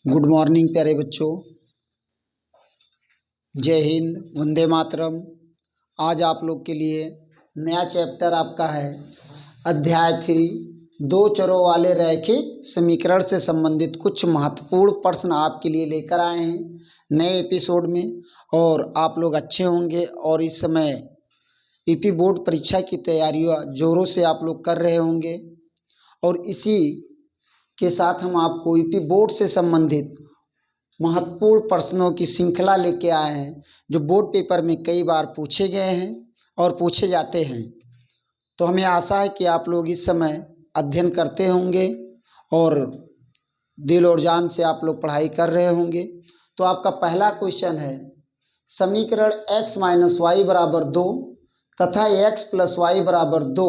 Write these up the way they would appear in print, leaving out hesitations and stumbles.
Good morning प्यारे बच्चों। जय हिंद, वंदे मातरम। आज आप लोग के लिए नया चैप्टर आपका है अध्याय 3, दो चरों वाले रैखिक समीकरण से संबंधित कुछ महत्वपूर्ण प्रश्न आपके लिए लेकर आए हैं नए एपिसोड में। और आप लोग अच्छे होंगे और इस समय यूपी बोर्ड परीक्षा की तैयारियां जोरों से आप लोग कर रहे होंगे। और इसी के साथ हम आपको यूपी बोर्ड से संबंधित महत्वपूर्ण प्रश्नों की श्रृंखला लेके आए हैं जो बोर्ड पेपर में कई बार पूछे गए हैं और पूछे जाते हैं। तो हमें आशा है कि आप लोग इस समय अध्ययन करते होंगे और दिल और जान से आप लोग पढ़ाई कर रहे होंगे। तो आपका पहला क्वेश्चन है, समीकरण x माइनस वाई बराबर 2 तथा x प्लस वाई बराबर 2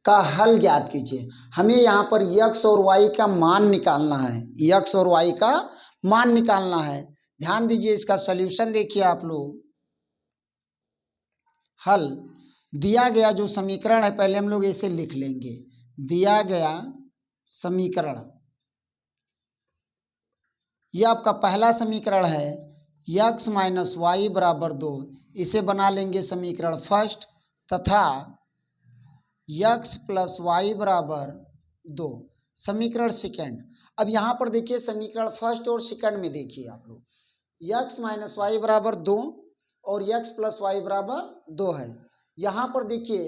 का हल ज्ञात कीजिए। हमें यहाँ पर x और y का मान निकालना है, x और y का मान निकालना है। ध्यान दीजिए, इसका सल्यूशन देखिए आप लोग। हल दिया गया जो समीकरण है, पहले हम लोग इसे लिख लेंगे। दिया गया समीकरण, यह आपका पहला समीकरण है x माइनस वाई बराबर 2। इसे बना लेंगे समीकरण फर्स्ट तथा x प्लस वाई बराबर 2 समीकरण सेकेंड। अब यहाँ पर देखिए समीकरण फर्स्ट और सेकंड में देखिए आप लोग, x माइनस वाई बराबर 2 और x प्लस वाई बराबर 2 है। यहाँ पर देखिए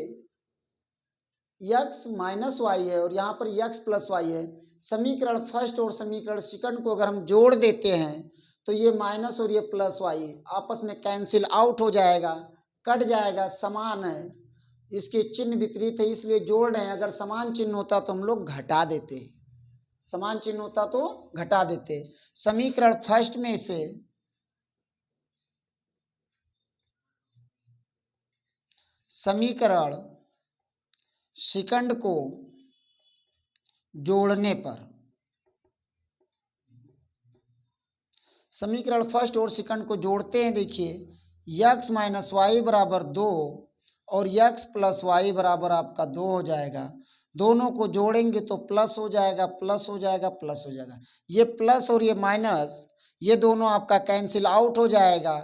x माइनस वाई है और यहाँ पर x प्लस वाई है। समीकरण फर्स्ट और समीकरण सेकंड को अगर हम जोड़ देते हैं तो ये माइनस और ये प्लस वाई आपस में कैंसिल आउट हो जाएगा, कट जाएगा, समान है। इसके चिन्ह विपरीत है इसलिए जोड़ रहे हैं। अगर समान चिन्ह होता तो हम लोग घटा देते, समान चिन्ह होता तो घटा देते। समीकरण फर्स्ट में से समीकरण सेकंड को जोड़ने पर, समीकरण फर्स्ट और सेकंड को जोड़ते हैं। देखिए x माइनस वाई बराबर 2 और x प्लस वाई बराबर आपका 2 हो जाएगा। दोनों को जोड़ेंगे तो प्लस हो जाएगा, प्लस हो जाएगा, प्लस हो जाएगा। ये प्लस और ये माइनस ये दोनों आपका कैंसिल आउट हो जाएगा।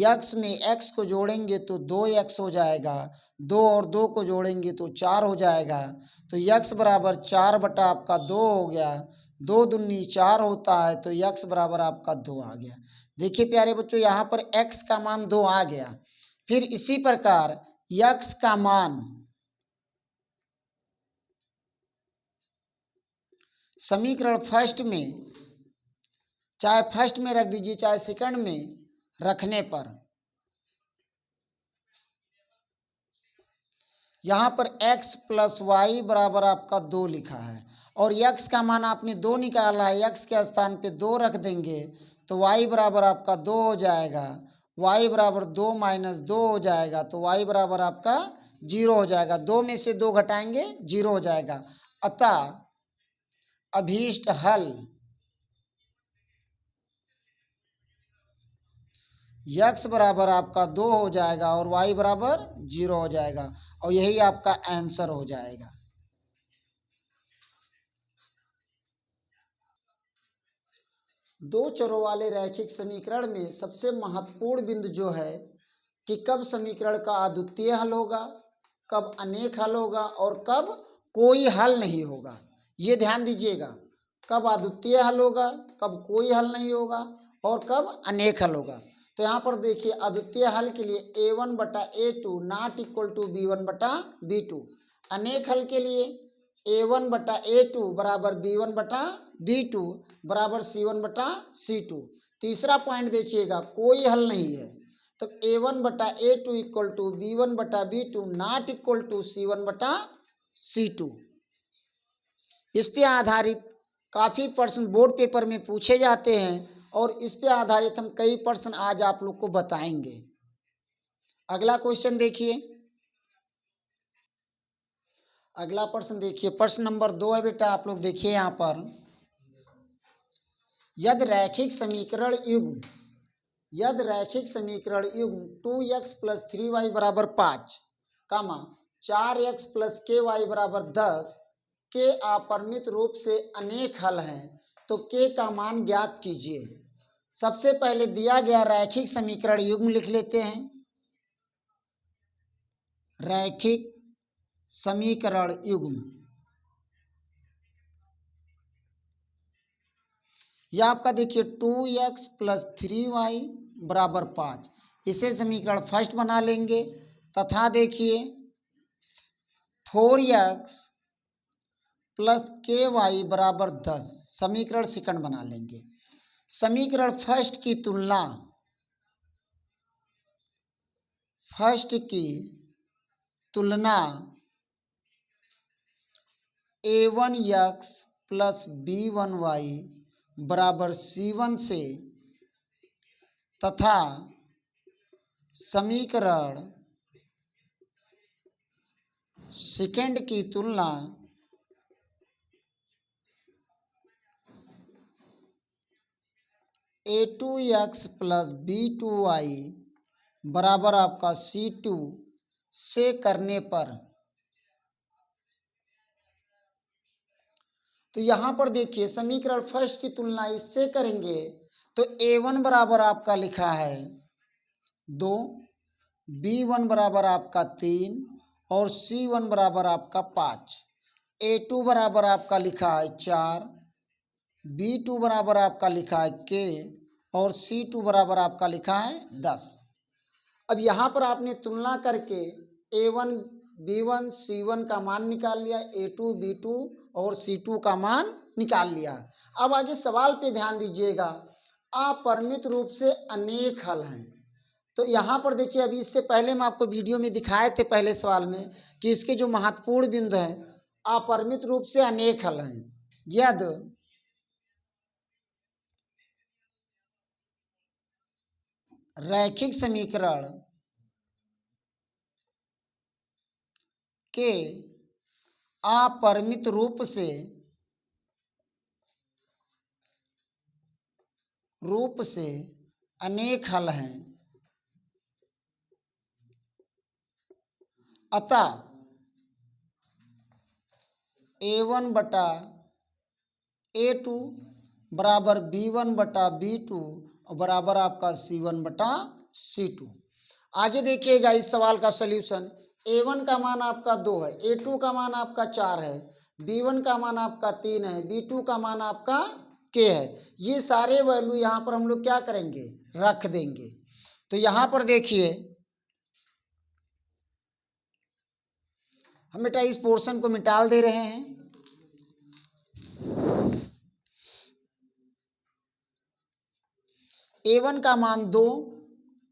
x में x को जोड़ेंगे तो 2x हो जाएगा, 2 और 2 को जोड़ेंगे तो 4 हो जाएगा। तो x बराबर 4 बटा आपका 2 हो गया। 2 दूनी 4 होता है तो x बराबर आपका 2 आ गया। देखिए प्यारे बच्चों, यहाँ पर x का मान 2 आ गया। फिर इसी प्रकार x का मान समीकरण फर्स्ट में, चाहे फर्स्ट में रख दीजिए चाहे सेकंड में रखने पर, यहाँ पर x प्लस वाई बराबर आपका 2 लिखा है और x का मान आपने 2 निकाला है। x के स्थान पे 2 रख देंगे तो y बराबर आपका 2 हो जाएगा। y बराबर 2 माइनस 2 हो जाएगा तो y बराबर आपका 0 हो जाएगा। 2 में से 2 घटाएंगे 0 हो जाएगा। अतः अभीष्ट हल x बराबर आपका 2 हो जाएगा और y बराबर 0 हो जाएगा और यही आपका आंसर हो जाएगा। दो चरों वाले रैखिक समीकरण में सबसे महत्वपूर्ण बिंदु जो है कि कब समीकरण का अद्वितीय हल होगा, कब अनेक हल होगा और कब कोई हल नहीं होगा। ये ध्यान दीजिएगा, कब अद्वितीय हल होगा, कब कोई हल नहीं होगा और कब अनेक हल होगा। तो यहाँ पर देखिए अद्वितीय हल के लिए a1 बटा a2 not equal to b1 बटा b2। अनेक हल के लिए a1 बटा a2 बराबर b1 बटा b2 बराबर c1 बटा c2। तीसरा पॉइंट देखिएगा, कोई हल नहीं है तो a1 बटा a2 इक्वल टू b1 बटा b2 not equal to c1 बटा c2। इस पे आधारित काफ़ी प्रश्न बोर्ड पेपर में पूछे जाते हैं और इस पे आधारित हम कई प्रश्न आज आप लोग को बताएंगे। अगला क्वेश्चन देखिए, अगला प्रश्न देखिए, प्रश्न नंबर 2 है बेटा। आप लोग देखिए यहाँ पर, यदि रैखिक समीकरण युग्म, यदि रैखिक समीकरण युग्म 2x प्लस 3y बराबर 5, 4x प्लस ky बराबर 10 के अपरिमित रूप से अनेक हल हैं तो के का मान ज्ञात कीजिए। सबसे पहले दिया गया रैखिक समीकरण युग्म लिख लेते हैं। रैखिक समीकरण युग्म, यह आपका देखिए 2x प्लस 3y बराबर 5, इसे समीकरण फर्स्ट बना लेंगे। तथा देखिए 4x प्लस ky बराबर 10, समीकरण सेकंड बना लेंगे। समीकरण फर्स्ट की तुलना a1x प्लस b1y बराबर c1 से तथा समीकरण सेकंड की तुलना a2x प्लस b2y बराबर आपका c2 से करने पर, तो यहाँ पर देखिए समीकरण फर्स्ट की तुलना इससे करेंगे तो a1 बराबर आपका लिखा है 2, b1 बराबर आपका 3 और c1 बराबर आपका 5, a2 बराबर आपका लिखा है 4, b2 बराबर आपका लिखा है k और c2 बराबर आपका लिखा है 10। अब यहाँ पर आपने तुलना करके a1 b1 c1 का मान निकाल लिया, a2 b2 और c2 का मान निकाल लिया। अब आगे सवाल पे ध्यान दीजिएगा, अपरिमित रूप से अनेक हल हैं। तो यहाँ पर देखिए अभी इससे पहले मैं आपको वीडियो में दिखाए थे पहले सवाल में कि इसके जो महत्वपूर्ण बिंदु हैं, अपरिमित रूप से अनेक हल हैं। यदि रैखिक समीकरण के अपरिमित रूप से अनेक हल हैं, अतः a1 बटा a2 बराबर b1 बटा b2 और बराबर आपका c1 बटा c2। आगे देखिएगा इस सवाल का सल्यूशन, a1 का मान आपका 2 है, a2 का मान आपका 4 है, b1 का मान आपका 3 है, b2 का मान आपका k है। ये सारे वैल्यू यहाँ पर हम लोग क्या करेंगे, रख देंगे। तो यहाँ पर देखिए हम बेटा इस पोर्शन को मिटाल दे रहे हैं। a1 का मान 2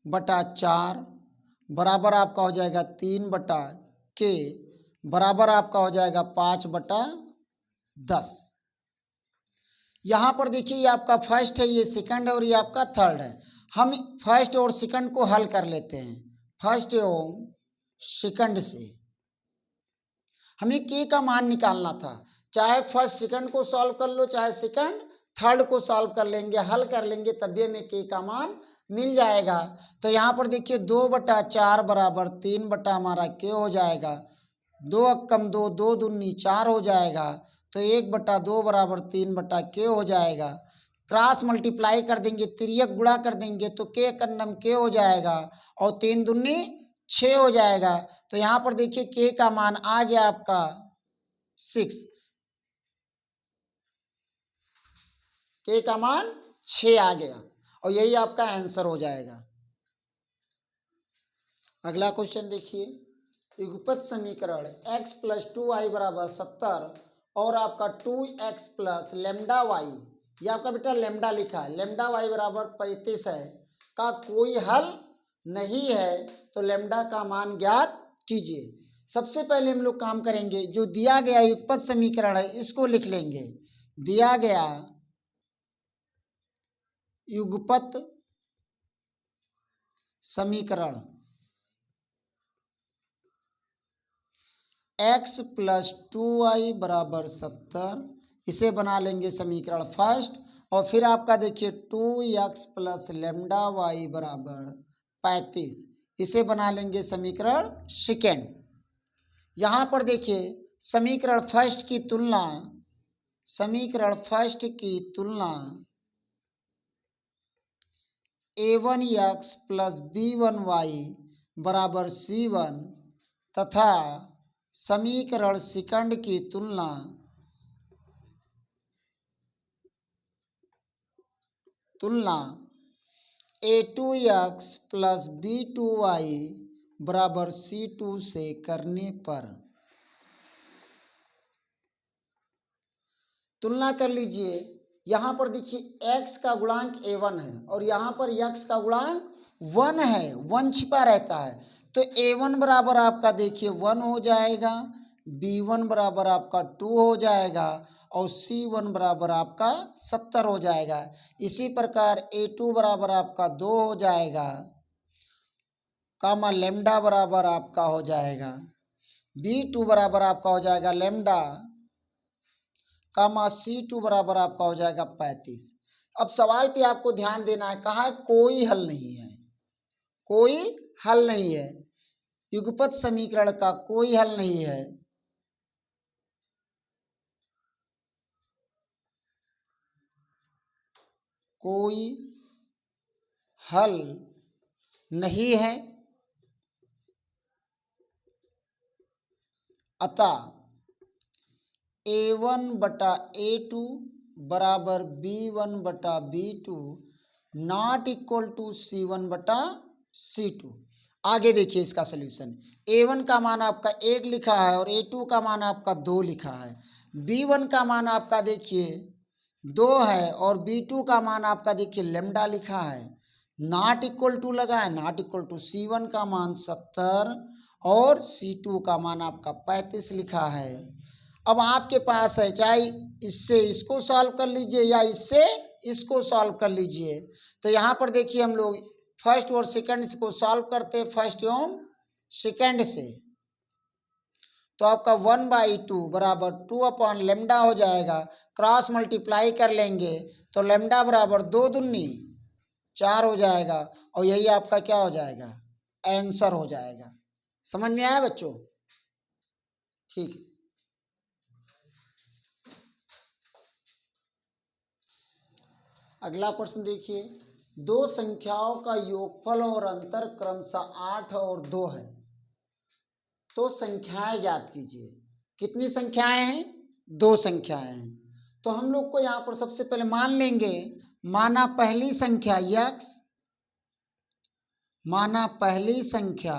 बटा 4 बराबर आपका हो जाएगा 3 बटा k बराबर आपका हो जाएगा 5 बटा 10। यहाँ पर देखिए ये आपका फर्स्ट है, ये सेकंड है और ये आपका थर्ड है। हम फर्स्ट और सेकंड को हल कर लेते हैं। फर्स्ट एवं सेकंड से हमें के का मान निकालना था, चाहे फर्स्ट सेकंड को सॉल्व कर लो, चाहे सेकंड थर्ड को सॉल्व कर लेंगे, हल कर लेंगे, तभी हमें के का मान मिल जाएगा। तो यहाँ पर देखिए 2 बटा 4 बराबर 3 बटा हमारा के हो जाएगा, 2 अक्कम 2, 2 दूनी 4 हो जाएगा, तो 1 बटा 2 बराबर 3 बटा के हो जाएगा। क्रॉस मल्टीप्लाई कर देंगे, तिर्यक गुणा कर देंगे तो के कन्नम के हो जाएगा और 3 दूनी 6 हो जाएगा। तो यहाँ पर देखिए के का मान आ गया आपका 6, के का मान 6 आ गया और यही आपका आंसर हो जाएगा। अगला क्वेश्चन देखिए, युगपत समीकरण x प्लस 2y बराबर 70 और आपका 2x प्लस लेमडा वाई, ये आपका बेटा लेमडा लिखा है, लेमडा वाई बराबर 35 है का कोई हल नहीं है, तो लेमडा का मान ज्ञात कीजिए। सबसे पहले हम लोग काम करेंगे, जो दिया गया युगपत समीकरण है इसको लिख लेंगे। दिया गया युगपत समीकरण x प्लस 2y बराबर 70, इसे बना लेंगे समीकरण फर्स्ट। और फिर आपका देखिए 2x प्लस लेमडा वाई बराबर 35, इसे बना लेंगे समीकरण सेकेंड। यहाँ पर देखिए समीकरण फर्स्ट की तुलना समीकरण फर्स्ट की तुलना a1x प्लस b1y बराबर c1 तथा समीकरण सेकंड की तुलना a2x प्लस b2y बराबर c2 से करने पर तुलना कर लीजिए। यहाँ पर देखिए x का गुणांक a1 है और यहाँ पर x का गुणांक 1 है, 1 छिपा रहता है। तो a1 बराबर आपका देखिए 1 हो जाएगा, b1 बराबर आपका 2 हो जाएगा और c1 बराबर आपका 70 हो जाएगा। इसी प्रकार a2 बराबर आपका 2 हो जाएगा, कामा लेमडा बराबर आपका हो जाएगा, b2 बराबर आपका हो जाएगा लेमडा, कामा c2 बराबर आपका हो जाएगा 35। अब सवाल पे आपको ध्यान देना है, कहा है कोई हल नहीं है, कोई हल नहीं है, युगपत समीकरण का कोई हल नहीं है। कोई हल नहीं है, अतः a1 बटा a2 बराबर b1 बटा b2 not equal to c1 बटा c2। आगे देखिए इसका सलूशन, a1 का मान आपका 1 लिखा है और a2 का मान आपका 2 लिखा है, b1 का मान आपका देखिए 2 है और b2 का मान आपका देखिए लेमडा लिखा है, नॉट इक्वल टू लगा है, नॉट इक्वल टू c1 का मान 70 और c2 का मान आपका 35 लिखा है। अब आपके पास है, चाहे इससे इसको सॉल्व कर लीजिए या इससे इसको सॉल्व कर लीजिए। तो यहाँ पर देखिए हम लोग फर्स्ट और सेकंड को सॉल्व करते हैं फर्स्ट एवं सेकंड से, तो आपका 1/2 बराबर 2 अपॉन लेमडा हो जाएगा, क्रॉस मल्टीप्लाई कर लेंगे तो लेमडा बराबर 2 दूनी 4 हो जाएगा और यही आपका क्या हो जाएगा, आंसर हो जाएगा। समझ में आया बच्चों? ठीक है। अगला प्रश्न देखिए, दो संख्याओं का योगफल और अंतर क्रमशः 8 और 2 है, तो संख्याएं ज्ञात कीजिए। कितनी संख्याएं हैं? 2 संख्याएं हैं। तो हम लोग को यहाँ पर सबसे पहले मान लेंगे, माना पहली संख्या x, माना पहली संख्या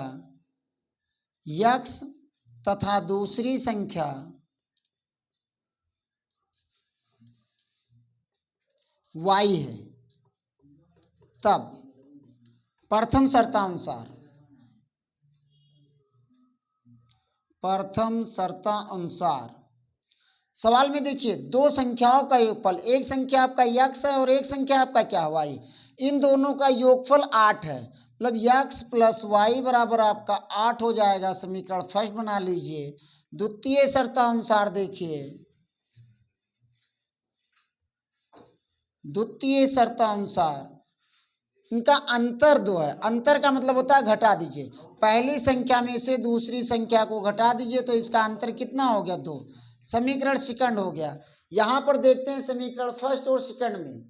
x तथा दूसरी संख्या y है। तब प्रथम शर्तानुसार सवाल में देखिए दो संख्याओं का योगफल, एक संख्या आपका x है और एक संख्या आपका क्या y, इन दोनों का योगफल 8 है, मतलब x प्लस वाई बराबर आपका 8 हो जाएगा। समीकरण फर्स्ट बना लीजिए। द्वितीय शर्तानुसार देखिए, द्वितीय शर्तानुसार इनका अंतर 2 है। अंतर का मतलब होता है घटा दीजिए, पहली संख्या में से दूसरी संख्या को घटा दीजिए तो इसका अंतर कितना हो गया, 2। समीकरण सेकंड हो गया। यहाँ पर देखते हैं समीकरण फर्स्ट और सेकंड में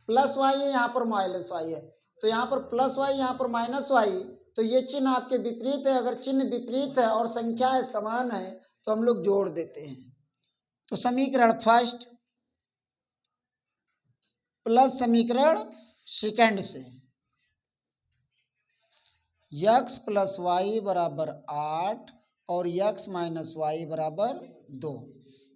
प्लस वाई है, यहाँ पर माइनस वाई है, तो यहाँ पर प्लस वाई, यहाँ पर माइनस वाई, तो ये चिन्ह आपके विपरीत है। अगर चिन्ह विपरीत है और संख्याएं समान है तो हम लोग जोड़ देते हैं। तो समीकरण फर्स्ट प्लस समीकरण सेकंड से x प्लस वाई बराबर 8 और x माइनस वाई बराबर 2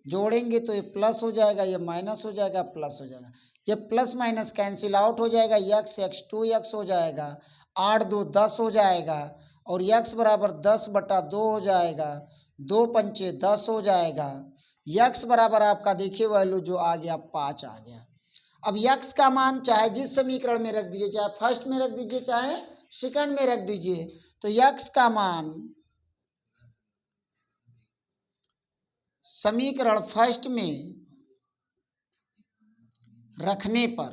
जोड़ेंगे तो ये प्लस हो जाएगा, ये माइनस हो जाएगा, प्लस हो जाएगा, ये प्लस माइनस कैंसिल आउट हो जाएगा, x 2x हो जाएगा, 8 2 10 हो जाएगा और x बराबर 10/2 हो जाएगा, 2 पंचे 10 हो जाएगा। x बराबर आपका देखिए वैल्यू जो आ गया 5 आ गया। अब x का मान चाहे जिस समीकरण में रख दीजिए, चाहे फर्स्ट में रख दीजिए चाहे सेकंड में रख दीजिए, तो x का मान समीकरण फर्स्ट में रखने पर,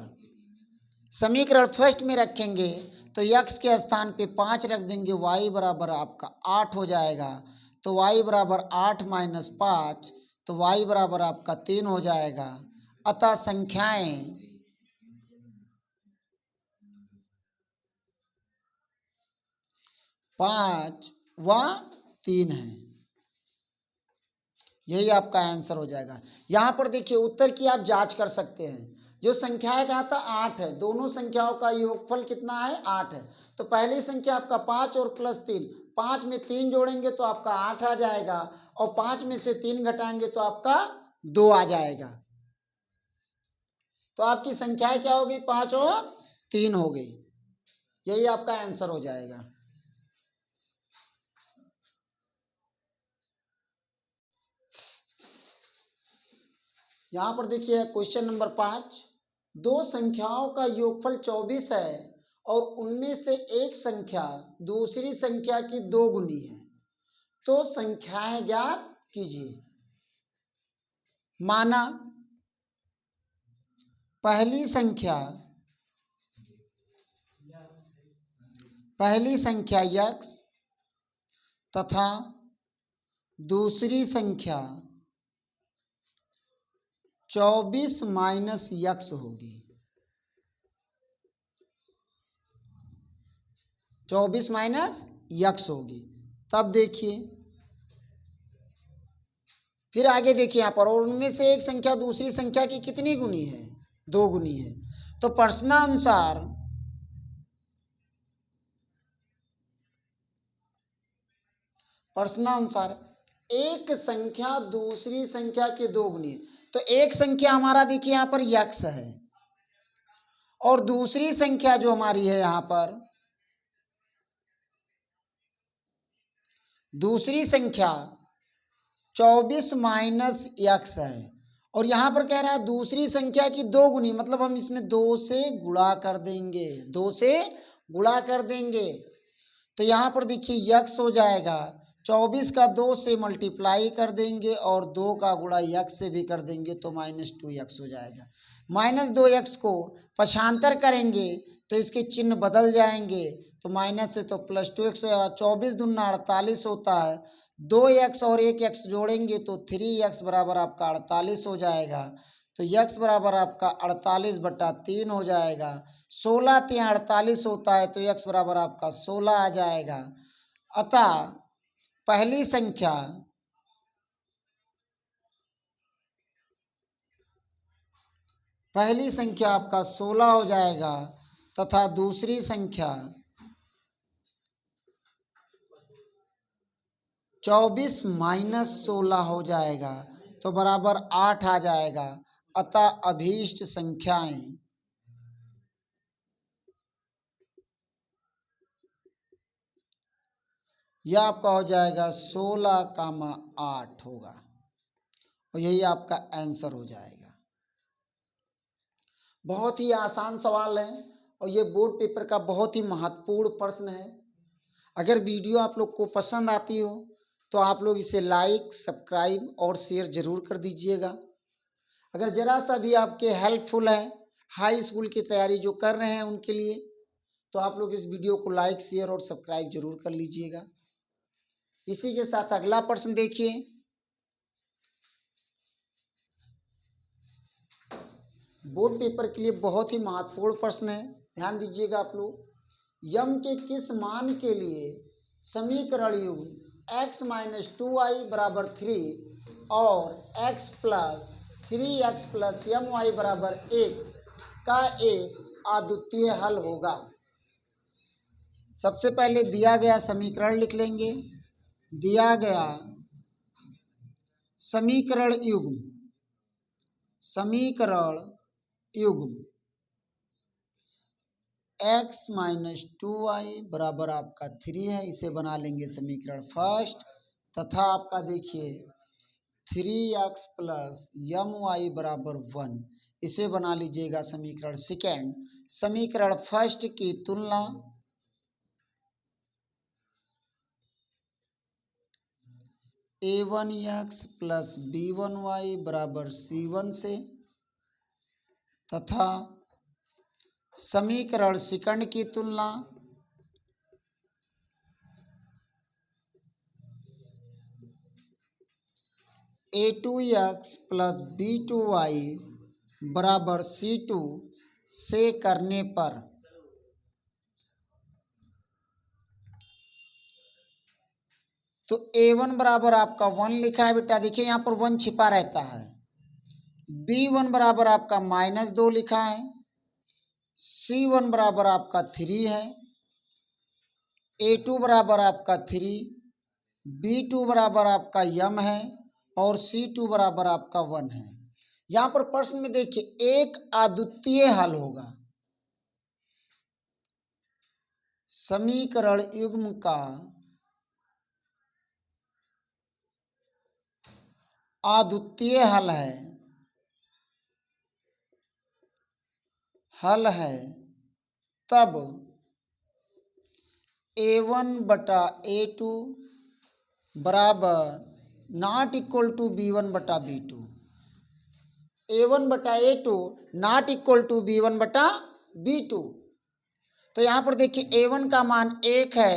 समीकरण फर्स्ट में रखेंगे तो x के स्थान पे 5 रख देंगे, y बराबर आपका 8 हो जाएगा। तो y बराबर 8 - 5, तो y बराबर आपका 3 हो जाएगा। अतः संख्याएं 5 व 3 है। यही आपका आंसर हो जाएगा। यहाँ पर देखिए उत्तर की आप जांच कर सकते हैं। जो संख्याएं कहा था 8 है, दोनों संख्याओं का योगफल कितना है 8 है। तो पहली संख्या आपका 5 और प्लस 3, 5 में 3 जोड़ेंगे तो आपका 8 आ जाएगा और 5 में से 3 घटाएंगे तो आपका 2 आ जाएगा। तो आपकी संख्याएं क्या हो गई 5 और 3 हो गई। यही आपका आंसर हो जाएगा। यहां पर देखिए क्वेश्चन नंबर 5, दो संख्याओं का योगफल 24 है और उनमें से एक संख्या दूसरी संख्या की 2 गुनी है, तो संख्याएं ज्ञात कीजिए। माना पहली संख्या x तथा दूसरी संख्या 24 माइनस x होगी। 24 माइनस x होगी। तब देखिए फिर आगे देखिए यहाँ पर, और उनमें से एक संख्या दूसरी संख्या की कितनी गुनी है 2 गुनी है। तो प्रश्नानुसार एक संख्या दूसरी संख्या के 2 गुनी है। तो एक संख्या हमारा देखिए यहाँ पर x है और दूसरी संख्या जो हमारी है यहाँ पर, दूसरी संख्या 24 माइनस x है और यहाँ पर कह रहा है दूसरी संख्या की 2 गुनी, मतलब हम इसमें 2 से गुणा कर देंगे, 2 से गुणा कर देंगे। तो यहाँ पर देखिए x हो जाएगा 24 का 2 से मल्टीप्लाई कर देंगे और 2 का गुणा x से भी कर देंगे तो -2x हो जाएगा। -2x को पक्षांतर करेंगे तो इसके चिन्ह बदल जाएंगे, तो माइनस से तो +2x हो जाएगा। 24 दूना 48 होता है, 2x और 1x जोड़ेंगे तो 3x बराबर आपका 48 हो जाएगा। तो x बराबर आपका 48/3 हो जाएगा। 16 3 48 होता है तो x बराबर आपका 16 आ जाएगा। अतः पहली संख्या आपका 16 हो जाएगा तथा दूसरी संख्या 24 माइनस 16 हो जाएगा तो बराबर 8 आ जाएगा। अतः अभीष्ट संख्याएं यह आपका हो जाएगा 16,8 होगा और यही आपका आंसर हो जाएगा। बहुत ही आसान सवाल है और ये बोर्ड पेपर का बहुत ही महत्वपूर्ण प्रश्न है। अगर वीडियो आप लोग को पसंद आती हो तो आप लोग इसे लाइक, सब्सक्राइब और शेयर जरूर कर दीजिएगा। अगर जरा सा भी आपके हेल्पफुल है हाई स्कूल की तैयारी जो कर रहे हैं उनके लिए, तो आप लोग इस वीडियो को लाइक, शेयर और सब्सक्राइब जरूर कर लीजिएगा। इसी के साथ अगला प्रश्न देखिए। बोर्ड पेपर के लिए बहुत ही महत्वपूर्ण प्रश्न है, ध्यान दीजिएगा आप लोग। यम के किस मान के लिए समीकरण युग्म x - 2y = 3 और x + 3x + my = 1 का एक अद्वितीय हल होगा। सबसे पहले दिया गया समीकरण लिख लेंगे। दिया गया समीकरण युग्म x - 2y बराबर आपका 3 है, इसे बना लेंगे समीकरण फर्स्ट। तथा आपका देखिए 3x + my = 1, इसे बना लीजिएगा समीकरण सेकेंड। समीकरण फर्स्ट की तुलना a1x + b1y = c1 से तथा समीकरण सेकंड की तुलना a2x प्लस b2y बराबर c2 से करने पर तो a1 बराबर आपका 1 लिखा है बेटा, देखिए यहाँ पर 1 छिपा रहता है। b1 बराबर आपका -2 लिखा है। c1 बराबर आपका 3 है। a2 बराबर आपका 3, b2 बराबर आपका m है और c2 बराबर आपका 1 है। यहाँ पर प्रश्न में देखिए एक अद्वितीय हल होगा। समीकरण युग्म का अद्वितीय हल है तब a1 बटा a2 बराबर नॉट इक्वल टू b1 बटा b2। a1 बटा a2 not equal to b1 बटा b2। तो यहाँ पर देखिए a1 का मान 1 है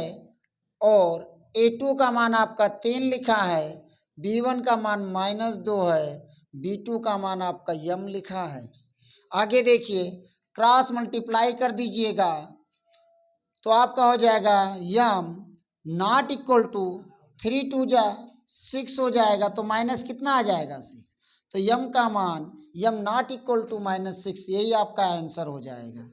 और a2 का मान आपका 3 लिखा है, b1 का मान -2 है, b2 का मान आपका m लिखा है। आगे देखिए क्रॉस मल्टीप्लाई कर दीजिएगा तो आपका हो जाएगा m नॉट इक्वल टू 3 2 जा 6 हो जाएगा, तो माइनस कितना आ जाएगा 6, तो m का मान m नॉट इक्वल टू -6, यही आपका आंसर हो जाएगा।